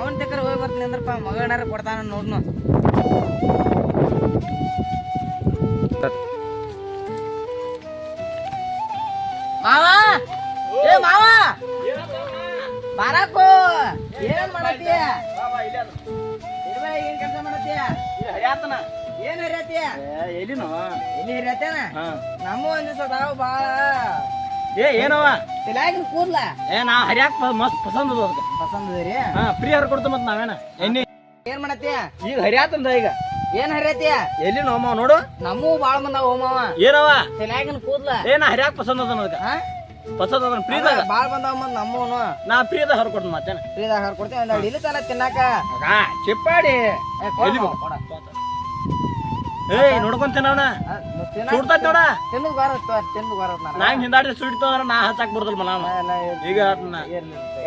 ಅವನ್ ತಕ್ಕರ ಹೋಗಿ ಬರ್ತೀನಿ ಅಂದ್ರಪ್ಪ ಮಗನಾರ ಕೊಡ್ತಾನ ನೋಡ್ನು. ಮಾವ ಏ ಮಾವ ಬಾರಾಕೋ ಏನ್ ಮಾಡತ್ತೀಯ? ಏನ್ ಕೆಲಸ ಮಾಡತ್ತೀಯ? ಏನ್ ಹರಿಯತ್ತೀಯ? ಎಲ್ಲಿ ಹರಿಯತ್ತೇನ? ನಮ್ಮ ಒಂದ್ ದಿವಸ ಅದಾವ ಬಾಳ ಏನವ ತಲ್ಯಾಗಿನ ಕೂದ್ಲ ನಾ ಹರಿಯಾಕ ಮಸ್ತ್ ಪಸಂದ್ ಅದ ಅದಕ್ಕೆ ಪಸಂದರಿ. ಫ್ರೀ ಹರ್ ಕೊಡ್ತ ಮತ್ ನಾವೇನ ಎಣ್ಣಿ ಏನ್ ಮಾಡತ್ತೀಯ? ಈಗ ಹರಿಯಾತಂದ ಈಗ ಏನ್ ಹರಿಯತ್ತೀಯ? ಎಲ್ಲಿ ನೋಮಾವ್ ನೋಡು ನಮ್ಮೂ ಬಾಳ ಮಂದ ಹೋಮವ ಏನವ ತಲ್ಯಾಗಿನ ಕೂದ್ಲ ಹರಿಯಾಕ ಪಸಂದ್ ಅದ ಅದಕ್ಕೆ ಪಸಂದ್ ಅದ ಫ್ರೀದಾಗ ಬಾಳ ಬಂದಾವ ಮಂದ್ ನಮ್ಮೂನು. ನಾ ಫ್ರೀದಾಗ ಹರ್ ಕೊಡ್ತ ಮತ್ತೇನ ಫ್ರೀದಾಗ ಹರ್ಕೊಡ್ತೇವೆ ಒಂದ್ ಇಳಿತಲ್ಲ ತಿನ್ನಾಕ ಚಿಪ್ಪಾಡಿ ನೋಡ್ಕೊಂತೇನ ಅವನ ಸುಡ್ತೈತ್ ನೋಡ ತಿನ್ನದ್ ಬರತ್ತ ತಿನ್ನದ್ ಬರತ್ತ ನಾ ಹಿಂದಾಡಿ ಸುಡಿತು ಅಂದ್ರ ನಾ ಹಚ್ಚಾಕ್ ಬರ್ತಲ್ ಮನ ಈಗ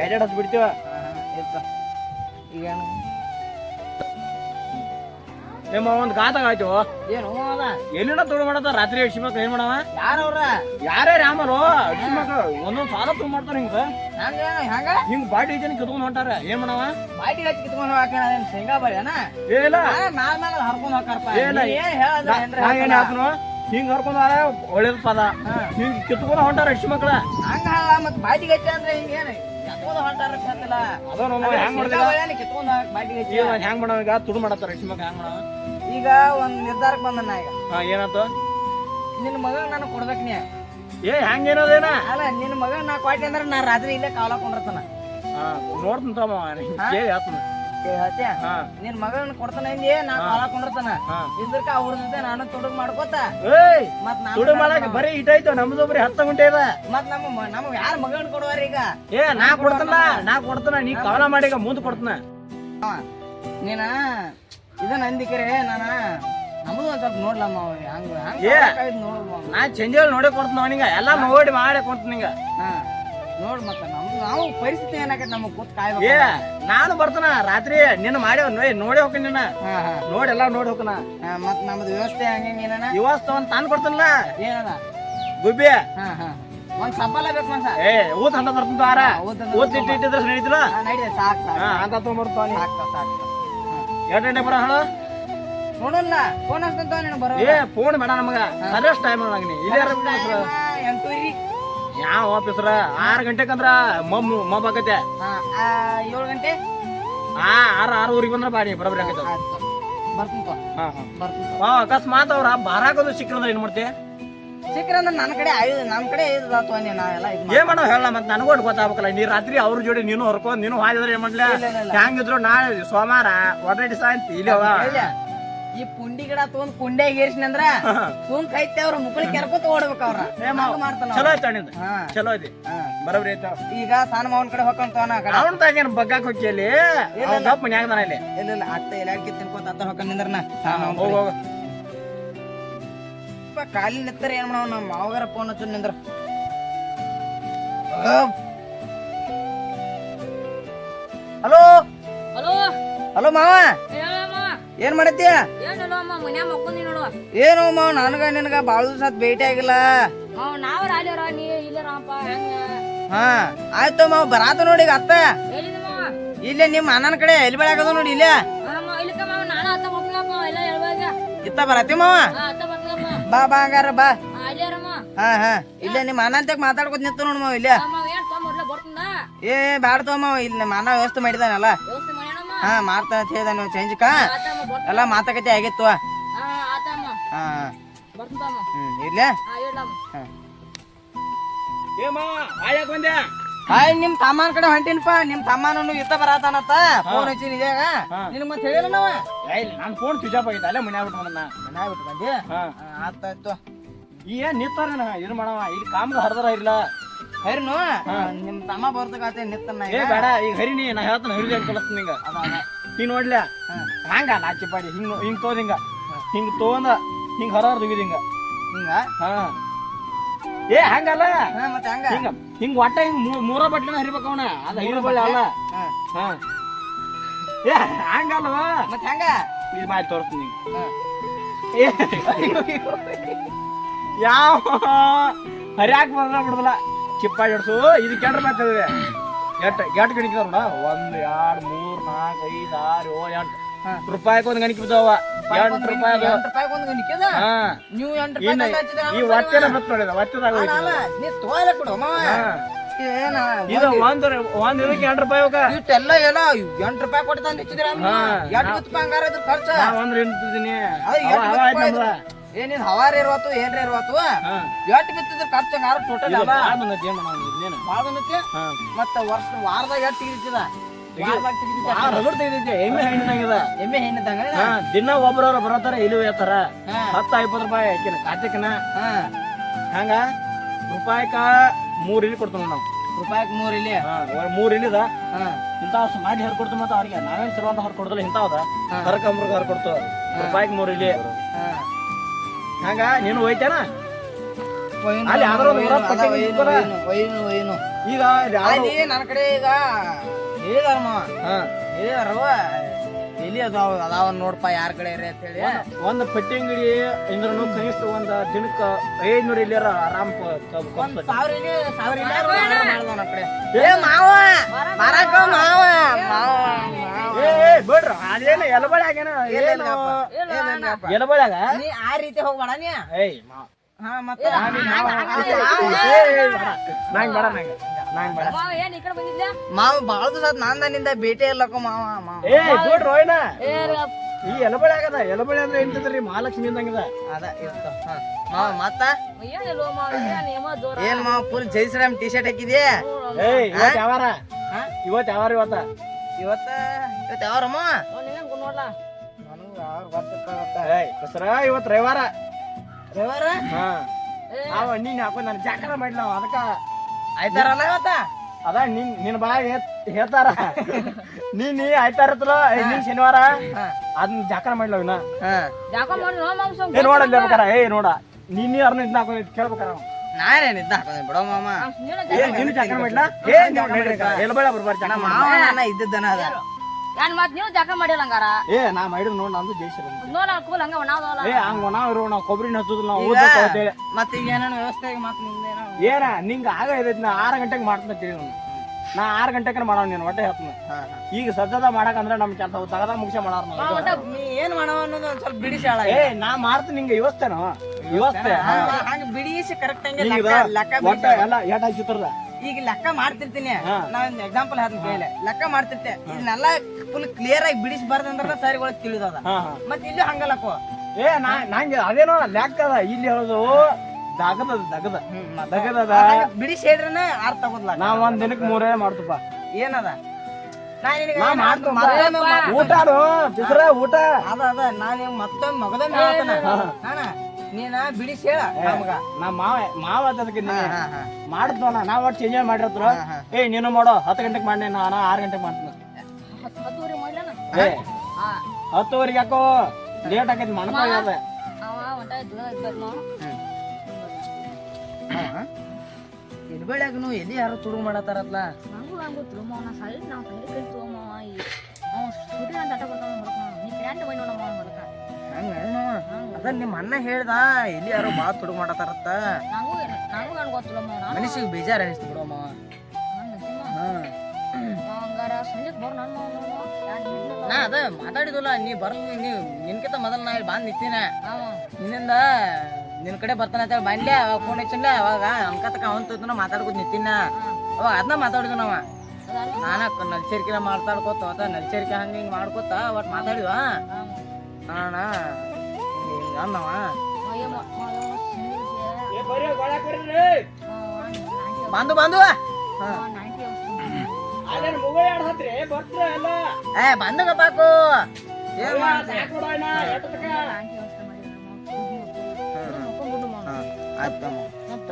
ಎಡೆಡ್ ಹತ್ ಬಿಡ್ತೀವ ಈಗ ನಿಮ್ಮ ಒಂದ್ ಗಾತಾಗ ಆಯ್ತು ಏನು ಅದ ಎಲ್ಲಿನ ತುಳು ಮಾಡತ್ತ ರಾತ್ರಿ ಅಡ್ಸಿ ಮಕ್ಳು ಏನ್ ಮಾಡವ ಯಾರವ್ರ ಯಾರೇ ರಾಮರು ಅಡ್ಸಿ ಮಕ್ಳು ಒಂದೊಂದ್ ಸಾಲ ತುಂಬ ಮಾಡ್ತಾರ ಹಿಂಗ ಹಂಗ ಹಂಗ ಹಿಂಗ್ ಬಾಟಿ ಜನ ಕಿತ್ಕೊಂಡ್ ಹೊಂಟಾರ ಏನ್ ಮಾಡವ ಬಾಟಿ ಹಚ್ಚಿ ಕಿತ್ಕೊಂಡು ಹಾಕೋಣ ಶೇಂಗಾ ಬಳಿ ಅಣ್ಣ ಏನಿಲ್ಲ ಮ್ಯಾಲ ಮ್ಯಾಲ ಹರ್ಕೊಂಡ್ ಹಾಕಾರಪ್ಪ. ಏನ್ ಹಾಕನು ಹಿಂಗ್ ಹರ್ಕೊಂಡ್ ಒಳ್ಳೇದ್ ಪದ ಹಿಂಗ್ ಕಿತ್ಕೊಂಡ್ ಹೊಂಟಾರ ಅಡ್ಸಿ ಮಕ್ಳ ಹಂಗ ಮತ್ ಬಾಟಿ ಹಚ್ಚ ಅಂದ್ರೆ ಹಿಂಗೇನು ಕಿತ್ಕೊಂಡ್ ಹೊಂಟಾರ ಗೊತ್ತಿಲ್ಲ. ಅದ ಹೆಂಗ್ ಮಾಡಿದ ಕಿತ್ಕೊಂಡ್ ಬಾಟಿ ಹಚ್ಚಿ ಹೆಂಗ್ ಮಾಡವ ಈಗ ತುಡು ಮಾಡತ್ತಾರ ಅಡ್ಸಿ ಮಕ್ಳ ಹೆಂಗ್ ಮಾಡವ ಈಗ ಒಂದ್ ನಿರ್ಧಾರಕ್ಕೆ ಬಂದಣ್ಣ. ಈಗ ಏನಾಯ್ತು ನಿನ್ ಮಗ ನಾನು ಕೊಡ್ಬೇಕ್ ನೀ ಹೆಂಗ್ ಏನದೇನ ಅಲ್ಲ ನಿನ್ ಮಗ ನಾ ಕೊಟ್ಟೆ ಅಂದ್ರೆ ನಾ ರಾತ್ರಿ ಇಲ್ಲೇ ಕಾಲಾಕೊಂಡಿರ್ತಾನ. ನೋಡ್ತಂತ ಕೇಳಿ ಆತ್ಮ ಹೇಳ್ತೀಯ ನಿನ್ ಮಗನ ಕೊಡ್ತಾನ ಹಿಂಗೆ ನಾ ಕಾಲಾಕೊಂಡಿರ್ತಾನ ಇದ್ರಕ ಅವ್ರ ಜೊತೆ ನಾನು ತುಡುಗ್ ಮಾಡ್ಕೋತ ಮತ್ ತುಡು ಮಾಡಕ್ ಬರೀ ಇಟ್ಟಾಯ್ತು ನಮ್ದು ಬರೀ 10 ಗಂಟೆ ಇದೆ ಮತ್ ನಮಗ್ ಯಾರ ಮಗನ್ ಕೊಡುವಾರ ಈಗ ನಾ ಕೊಡ್ತಾನ ನೀ ಕಾಲ ಮಾಡಿ ಈಗ ಮುಂದ್ ಕೊಡ್ತಾನ ನೀನ ಇದ ನಂದಿಕರೆ ನಾನ ನಮ್ದು ಒಂದ್ ಸ್ವಲ್ಪ ನೋಡ್ಲಮ್ಮ ಹಂಗ ನೋಡ್ಲ ನಾ ಚಂಜಲ್ ನೋಡೇ ಕೊಡ್ತಾನ ಅವನಿಗ ಎಲ್ಲಾ ನೋಡಿ ಮಾಡೇ ಕೊಡ್ತ ನಿಂಗ ನೋಡ್ ಮತ್ತ ನಮ್ದು ನಾವು ಪರಿಸ್ಥಿತಿ ಏನಾಗೈತಿ ನಮಗ್ ಕೂತ್ ಕಾಯ್ಬೇಕು. ನಾನು ಬರ್ತಾನ ರಾತ್ರಿ ನಿನ್ನ ಮಾಡಿ ನೋಡಿ ಹೋಗ್ತೀನಿ ನಿನ್ನ ನೋಡಿ ಎಲ್ಲಾ ನೋಡಿ ಹೋಗ್ತಾನ ಮತ್ ನಮ್ದು ವ್ಯವಸ್ಥೆ ಹಂಗ ಏನ ಇವಸ್ತ ಒಂದ್ ತಾನ್ ಕೊಡ್ತಾನಲ್ಲ ಏನದ ಗುಬ್ಬಿ ಒಂದ್ ಸಬ್ಬಲ್ಲ ಬೇಕು ಮನ್ಸ ಊತ್ ಅಂತ ಬರ್ತಂತ ಆರ ಊತ್ ಇಟ್ಟಿದ್ರೆ ನಡೀತಿಲ್ಲ ನಡೀದೆ ಸಾಕ್ ಅಂತ ತೊಗೊಂಡ್ಬರ್ತಾವ ಸಾಕ್ ಎರಡು ಗಂಟೆ ಬರ ಹೇಳು ನೋಡಲ್ಲ ಫೋನ್ ಹಚ್ತಂತ ನೀನು ಬರೋ ಫೋನ್ ಬೇಡ ನಮಗ ಸರಿಯಸ್ ಟೈಮ್ ನೀ ಇಲ್ಲೇ ಎಂಟೂರಿ ಯಾವ ಆಫೀಸ್ರ 6 ಗಂಟೆಕಂದ್ರ ಮಬ್ ಆಗತ್ತೆ 7 ಗಂಟೆ 6:30 ಬಂದ್ರ ಬಾಡಿ ಬರೋಬ್ರಿ ಆಗತ್ತೆ ಬರ್ತೀನಿ ಅಕಸ್ಮಾತ್ ಅವ್ರ ಬಾರಾಕದು ಸಿಕ್ಕಂದ್ರ ಏನ್ ಮಾಡ್ತಿ ಸಿಕ್ಕ್ರಂದ್ರ ನನ್ನ ಕಡೆ ಐದು ನಾ ಎಲ್ಲ ಏನ್ ಮಾಡೋ ಹೇಳ ಮತ್ ನನಗೂ ಗೊತ್ತಾಗ್ಬೇಕಲ್ಲ ನೀ ರಾತ್ರಿ ಅವ್ರ ಜೋಡಿ ನೀನು ಹೊರ್ಕೊಂಡ್ ನೀನು ಹಾಯ್ದ್ರೆ ಏನ್ ಮಾಡ್ಲಿ ಹೆಂಗಿದ್ರು ನಾಳೆ ಸೋಮವಾರ ಒಡನೆ ಸಾಯಂತಿ ಇಲ್ಲಿ ಈ ಪುಂಡಿ ಗಿಡ ತಗೊಂಡ್ ಕುಂಡ್ಯಾಗ ಏರ್ಸಿನ ಅಂದ್ರ ಸುಮ್ ಕೈತೆ ಅವ್ರ ಮುಕ್ಳಿ ಕೆರ್ಕೋತ ಓಡ್ಬೇಕ ಅವ್ರ ಮಾಡ್ತಾನ ಚಲೋ ಐತ ಚಲೋ ಐತಿ ಬರೋಬ್ರಿ ಐತ ಈಗ ಸಣ್ಣ ಮಾವನ್ ಕಡೆ ಹೋಗ್ಕೊಂತಾನ ಅವನ್ ತಾಗೇನ್ ಬಗ್ಗಾಕ್ ಹೋಗಿ ದಪ್ಪ ಮನ್ಯಾಗ ತಾನ ಇಲ್ಲಿ ಇಲ್ಲ ಅತ್ತ ಎಲ್ಲಾಡ್ಕಿ ತಿನ್ಕೋತ ಅತ್ತ ಹೊಕ್ಕ ನಿಂದ್ರನ ಹೋಗ ಕಾಲಿ ನಿತ್ತರ ಏನ್ ಮಾಡವ ನಮ್ಮ ಮಾವಗಾರ ಫೋನ್ ಹಚ್ಚ ನಿಂದ್ರ ಹಲೋ ಹಲೋ ಹಲೋ ಮಾವ ಏನ್ ಮಾಡತ್ತೀಯ? ಏನೋ ಮಾವ ನನ್ಗ ನಿನ್ಗ ಬಾಳ ದಿವಸ ಭೇಟಿ ಆಗಿಲ್ಲ. ಹಾ ಆಯ್ತು ಮಾವ ಬರಾತ ನೋಡಿ ಈಗ ಅತ್ತ ಇಲ್ಲೇ ನಿಮ್ ಅಣ್ಣನ ಕಡೆ ಎಲ್ಲಿ ಬೆಳಗದ ನೋಡಿ ಇಲ್ಲೇ ಇತ್ತ ಬರತ್ತಿ ಮಾವ ಬಾ ಬಾ ಹಂಗಾರ ಬಾ ಹಾ ಇಲ್ಲೇ ನಿಮ್ ಅಣ್ಣಂತ ಮಾತಾಡ್ಕೊತ ನಿಂತ ನೋಡ್ ಮಾವ ಇಲ್ಲೇ ಏ ಬ್ಯಾಡ ತೋ ಮಾವ ಇಲ್ಲಿ ನಮ್ಮ ಅಣ್ಣ ವ್ಯವಸ್ಥೆ ಮಾಡಿದಾನಲ್ಲ ಮಾಡ್ತಾ ಅಂತ ಹೇಳ್ದ ನೀವು ಚೇಂಜ್ಕ ಎಲ್ಲ ಮಾತುಕತೆ ಆಗಿತ್ತು ಇರ್ಲೇ ನಿಮ್ ತಮ್ಮನ ಕಡೆ ಹೊಂಟಿನಪ್ಪ ನಿಮ್ ತಮ್ಮನೂ ಇತ್ತ ಬರತಾನತ್ತ ಫೋನ್ ಹಚ್ಚಿ ನಿಜಾಗ ನಿನ್ ಮತ್ ಹೇಳಿಲ್ಲ ನಾವ ನನ್ ಫೋನ್ ಸ್ವಿಚ್ ಆಫ್ ಆಗಿತ್ತು ಅಲ್ಲೇ ಮನ್ಯಾಗ ಬಿಟ್ಟು ಬಂದ ಮನ್ಯಾಗ ಬಿಟ್ಟು ಬಂದಿ ಆಯ್ತಾಯ್ತು ಏನ್ ನಿತ್ತಾರ ಇದು ಮಾಡವ ಇಲ್ಲಿ ಕಾಮ್ಗ ಹರ್ದಾರ ಇಲ್ಲ ಹರಿನು ನಿಮ್ ತಮ್ಮ ಬರ್ತಕತೆ ನಿತ್ತನ್ನ ಬೇಡ ಈಗ ಹರಿನಿ ನಾ ಹೇಳ್ತಾನ ಹರಿಲಿ ಅಂತ ಕಳಿಸ್ತೀನಿ ನಿಂಗ ಹಿಂಗ್ ನೋಡ್ಲ ಹಂಗ ನಾಚಿಪಾಡಿ ಹಿಂಗ್ ತೋದ್ ಹಿಂಗ್ ತಗೊಂಡ ಹಿಂಗ್ ಹೊರ ದುಗಿದ ಹಿಂಗ ಹಂಗಲ್ಲ ಮತ್ತೆ ಹಂಗ ಹಿಂಗ್ ಒಟ್ಟ ಹಿಂಗ್ ಮೂರ ಬಟ್ಲಿನ ಹರಿಬೇಕ ಅವನ ಅದ ಹರಿಬಳ್ಳಿ ಅಲ್ಲ ಹಂಗಲ್ವ ಮತ್ತೆ ಹಂಗ ಇದು ಮಾಡಿ ತೋರಿಸ್ತೀನಿ ಯಾವ ಹರಿಯಾಕ ಬಂದ್ರ ಬಿಡುದಿಲ್ಲ ಚಿಪ್ಪಾಡಿ ಹಿಡ್ಸು ಇದಕ್ಕೆ ಎಂಟ್ರ ಮಾತಾಡಿದೆ ಎಟ್ ಗಣಿಕಿದಾರ ನೋಡ 1 2 3 4 5 6 7 8 ರೂಪಾಯಿಗೆ ಒಂದು ಗಣಿಕೆ ಬಿದ್ದಾವ 8 ರೂಪಾಯಿ ಒಂದು ಗಣಿಕೆದ ನೀವು 8 ರೂಪಾಯಿ ಈ ಒತ್ತೆನ ಬತ್ ನೋಡಿದ ಒತ್ತೆದಾಗ ನೀ ತೋಯಲ್ಲ ಕೊಡು ಮಾವ ಏನ ಇದು ಒಂದ್ ಇದಕ್ಕೆ 8 ರೂಪಾಯಿ ಹೋಗ ಇಷ್ಟೆಲ್ಲ ಎಲ್ಲ 8 ರೂಪಾಯಿ ಕೊಟ್ಟು ತಂದು ಇಚ್ಚಿದ್ರ ಎಷ್ಟು ಬಿತ್ತು ಬಂಗಾರ ಇದ್ರ ಖರ್ಚ ಒಂದ್ರ ಎಂತಿದ್ದೀನಿ ಏನಿದ್ ಹವಾರಿ ಇರುವತ್ತು ಏನ್ರ ಇರುವತ್ತು ಎಷ್ಟು ಬಿತ್ತಿದ್ರ ಖರ್ಚು ಟೋಟಲ್ ಬಾಳ ಬಂದೈತಿ ಮತ್ತ ವಾರದಾಗ ಎಷ್ಟು ತೆಗಿತಿದ ಎಮ್ಮೆ ಹೆಣ್ಣಿನಾಗಿದೆ ಎಮ್ಮೆ ಹೆಣ್ಣಿದಂಗ ದಿನ ಒಬ್ರವ್ರ ಬರತಾರ ಇಲ್ಲಿ ಹೇಳ್ತಾರ 10-20 ರೂಪಾಯಿ ಹಾಕಿನ ಕಾರ್ತಿಕನ ಹಂಗ ರೂಪಾಯಿಕ 3 ಇಲ್ಲಿ ಕೊಡ್ತಾನ ನಾವು ರೂಪಾಯಿಗೆ 3 ಇಲ್ಲಿ 3 ಇಲ್ಲಿದ ಇಂತಾವ್ ಮಾಡಿ ಹರ್ ಕೊಡ್ತು ಮತ್ತ ಅವ್ರಿಗೆ ನಾವೇನ್ ಚಲೋ ಅಂತ ಹೊರ ಕೊಡ್ದಲ್ಲ ಇಂತಾವದ ಹರಕಂಬ್ರಗ ಹೊರ ಕೊಡ್ತು ರೂಪಾಯಿಗೆ 3 ಇಲ್ಲಿ ಹಂಗ ನೀನು ಹೋಯ್ತೇನ ಅಲ್ಲಿ ಈಗ ನನ್ನ ಕಡೆ ಈಗ ಹೇಳಿದಾರವ ಎಲ್ಲಿ ಅದಾವ ನೋಡ್ಪ ಯಾರ ಕಡೆ ಇರಿ ಅಂತ ಹೇಳಿ ಒಂದ್ ಪಟ್ಟಿ ಅಂಗಡಿ ಇಂದ್ರನು ಕನಿಷ್ಠ ಒಂದ್ ದಿನಕ್ಕ 500 ಇಲ್ಲಿಯಾರ ಆರಾಮ್ 1,000 ಕಡೆ ಮಾವ ಮಾರಾಕ ಮಾವ ಬಿಡ್ರ ಅದೇನು ಎಲಬಳಿ ಆಗ್ಯಾನ ಎಲಬಳ್ಯಾಗ ನೀ ಆ ರೀತಿ ಹೋಗ್ಬೇಡ ನೀ ಏಯ್ ಮಾವ ಬಾಳ ದಿವಸ ನಾನಿಂದ ಭೇಟಿ ಇರ್ಲಕ್ಕ ಮಾವ ಈ ಎಲಬಳಿ ಆಗದ ಎಲಬಳಿ ಅಂದ್ರೆ ಎಂತದ್ರಿ ಮಹಾಲಕ್ಷ್ಮಿ ಅಂದಂಗದ ಅದ ಮಾವ ಮತ್ತ ಏನ್ ಮಾವ ಫುಲ್ ಜೈ ಶ್ರೀರಾಮ್ ಟಿ ಶರ್ಟ್ ಹಾಕಿದ್ಯಾ ಇವತ್ ಯಾವಾರ ಇವತ್ ಯಾವಾರಮ್ಮ ಇವತ್ ರವಿವಾರ ರವಿವಾರ ನೀನ್ ಹಾಕೊಂಡ್ ನಾನು ಜಾಕರ ಮಾಡ್ಲ ಅದಕ್ಕ ಆಯ್ತಾರಲ್ಲ ಇವತ್ತ ಅದ ನಿನ್ ಬಾಯಾಗ ಹೇಳ್ತಾರ ನೀ ಆಯ್ತಾರತ್ತಲ್ಲ ನೀನ್ ಶನಿವಾರ ಅದನ್ನ ಜಾಕರ ಮಾಡ್ಲವ ನೋಡಲ್ಲ ಬೇಕಾರ ನೋಡ ನೀನ್ ಯಾರನ್ನ ಇದನ್ನ ಹಾಕೊಂಡ್ ಕೇಳ್ಬೇಕಾರ ನಾನೇನ್ ಇದ್ದ ಹಾಕೊಂಡ್ ಬಿಡೋ ಮಾಮ ನೀನು ಜಾಕರ ಮಾಡ್ಲಾ ಎಲ್ಬಳ ಬರ್ಬಾರ ಮಾವ ಇದ್ದನ ಅದ ನೀವು ಜಾಕ ಮಾಡಿಲ್ಲಂಗಾರ ನಾ ಮಾಡಿದ್ ನೋಡ್ ನಂದು ಜೈಸರ ಹಂಗ ನಾವು ನಾವ್ ಕೊಬ್ಬರಿ ಹಚ್ಚೋದಿಲ್ಲ ನಾವು ಮತ್ತೆ ಈಗ ಏನೇನು ವ್ಯವಸ್ಥೆ ಏನ ನಿಂಗ ಆಗ ಇದೈತಿ ನಾ 6 ಗಂಟೆಗೆ ಮಾಡ್ತೀನಿ ತಿಳಿ ನಾ 6 ಗಂಟೆಗೆ ಮಾಡೋ ನೀನು ಹೊಟ್ಟೆ ಹತ್ನ ಈಗ ಸಜ್ಜದ ಮಾಡಕಂದ್ರೆ ನಮ್ ಕೆಲಸ ತಗದ ಮುಗಿಸ ಮಾಡಾರ ನೀ ಏನ್ ಮಾಡವ ಅನ್ನೋದು ಒಂದ್ ಸ್ವಲ್ಪ ಬಿಡಿಸಿ ನಾ ಮಾಡ್ತೀನಿ ನಿಂಗೆ ವ್ಯವಸ್ಥೆನೋ ವ್ಯವಸ್ಥೆ ಹಂಗ ಬಿಡಿಸಿ ಕರೆಕ್ಟ್ ಎಲ್ಲ ಎಟ್ ಹಾಕಿರ್ತಾರಲ್ಲ ಈಗ ಲೆಕ್ಕ ಮಾಡ್ತಿರ್ತೀನಿ ನಾವ್ ಎಕ್ಸಾಂಪಲ್ ಹೇಳ್ತೀನಿ ಲೆಕ್ಕ ಮಾಡ್ತಿರ್ತೆ ಇದನ್ನೆಲ್ಲ ಫುಲ್ ಕ್ಲಿಯರ್ ಆಗಿ ಬಿಡಿಸಿ ಬರ್ದಂದ್ರ ಸರಿ ಒಳಗ್ ತಿಳಿದದ ಮತ್ ಇಲ್ಲಿ ಹಂಗಲ್ಲಕ್ಕೋ ನಂಗೆ ಅದೇನೋ ಲೆಕ್ಕ ಅದ ಇಲ್ಲಿ ಹೇಳೋದು ದಗದ ಬಿಡಿಸಿ ಹೇಳ್ರನ ಅರ್ಥ ತಗೋದ್ಲ ನಾ ಒಂದ್ ದಿನಕ್ಕೆ 3 ಮಾಡ್ತಪ್ಪ ಏನದ ಊಟ ಊಟ ಅದ ನಾನು ಮತ್ತೊಮ್ಮೆ ಮಗದೊಮ್ಮೆ ಹೇಳ್ತಾನ ನೀನ ಬಿಡಿಸಿ ಹೇಳ ನಾ ಮಾವ ಅದಕ್ಕೆ ಮಾಡ್ತೋಣ ನಾವ್ ಒಟ್ಟು ಚೇಂಜ್ ಮಾಡಿರ್ತಾರ ನೀನು ಮಾಡೋ 10 ಗಂಟೆಗೆ ಮಾಡಿ ನಾನು 6 ಗಂಟೆಗೆ ಮಾಡ್ತೀನಿ 10 ಯಾಕೋ ಲೇಟ್ ಆಕೈತಿ ಮಣಪ ಎಲ್ಬಳ್ಯಾಗನು ಎಲ್ಲಿ ಯಾರು ತುಡು ಮಾಡತ್ತಾರತ್ಲ ಅದ ನಿಮ್ ಅಣ್ಣ ಹೇಳ್ದ ಎಲ್ಲಿ ಯಾರು ಬಾಳ ತುಡು ಮಾಡತಾರತ್ತ ಮನಸ್ಸಿಗೆ ಬೇಜಾರ ಅನಿಸ್ತು ಬಿಡಮ್ಮ ನಾ ಅದ ಮಾತಾಡಿದಲ್ಲ ನೀ ಬರ್ಲಿ ನೀವ್ ನಿನ್ಕಿಂತ ಮೊದಲ್ ನಾ ಇಲ್ಲಿ ಬಂದ್ ನಿಂತೀನ ನಿನ್ನಿಂದ ನಿನ್ ಕಡೆ ಬರ್ತಾನ ಅಂತ ಹೇಳಿ ಬಂದ್ಲೆ ಅವಾಗ ಫೋನ್ ಹಚ್ಚಿಲ್ಲ ಅವಾಗ ಅಂಕತಕ ಅವಂತ ಮಾತಾಡ್ಕೊತ ನಿಂತಿನ ಅವಾಗ ಅದನ್ನ ಮಾತಾಡಿದ್ವಿ ನಾವ ನಾನ ನಲ್ಚೇರಿಕೆ ಮಾತಾಡ್ಕೋತ ನಲ್ಚೇರಿಕೆ ಹಂಗ ಹಿಂಗ್ ಮಾಡ್ಕೋತ ಒಟ್ ಮಾತಾಡಿವ ಅಣ್ಣ ಅನ್ನವ ಬಂದು ಬಂದಗಪ್ಪಾಕು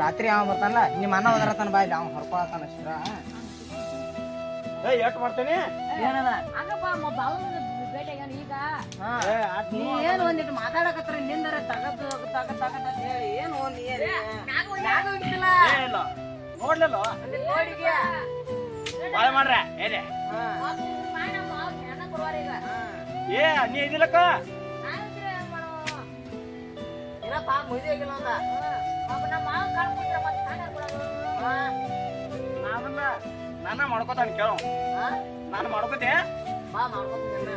ರಾತ್ರಿ ಅವ ಬರ್ತಾನಲ್ಲ ನಿಮ್ಮ ಅಣ್ಣ ಹೋದರತಾನ ಬಾಯ್ಲಿ ಅವ ಹೊರ್ಕೊಳತಾನ ಎಟ್ ಮಾಡ್ತೇನೆ ಏನು ಒಂದಿಟ್ಟು ಮಾತಾಡಕತ್ರ ನಿಂದರ ತಗದ್ ಹೇಳಿ ಏನು ನೋಡ್ಲಿಲ್ಲ ಮಾಡ್ರ ನೀ ಇದಿಲ್ಲಕ್ಕ ಮುಗಿದಿಲ್ಲ ನಾನ ಮಾಡ್ಕೋತಾನ ಕೇಳೋ ನಾನು ಮಾಡ್ಕೋತೆ ಬಾ ಮಾಡ್ಕೊತೀನಿ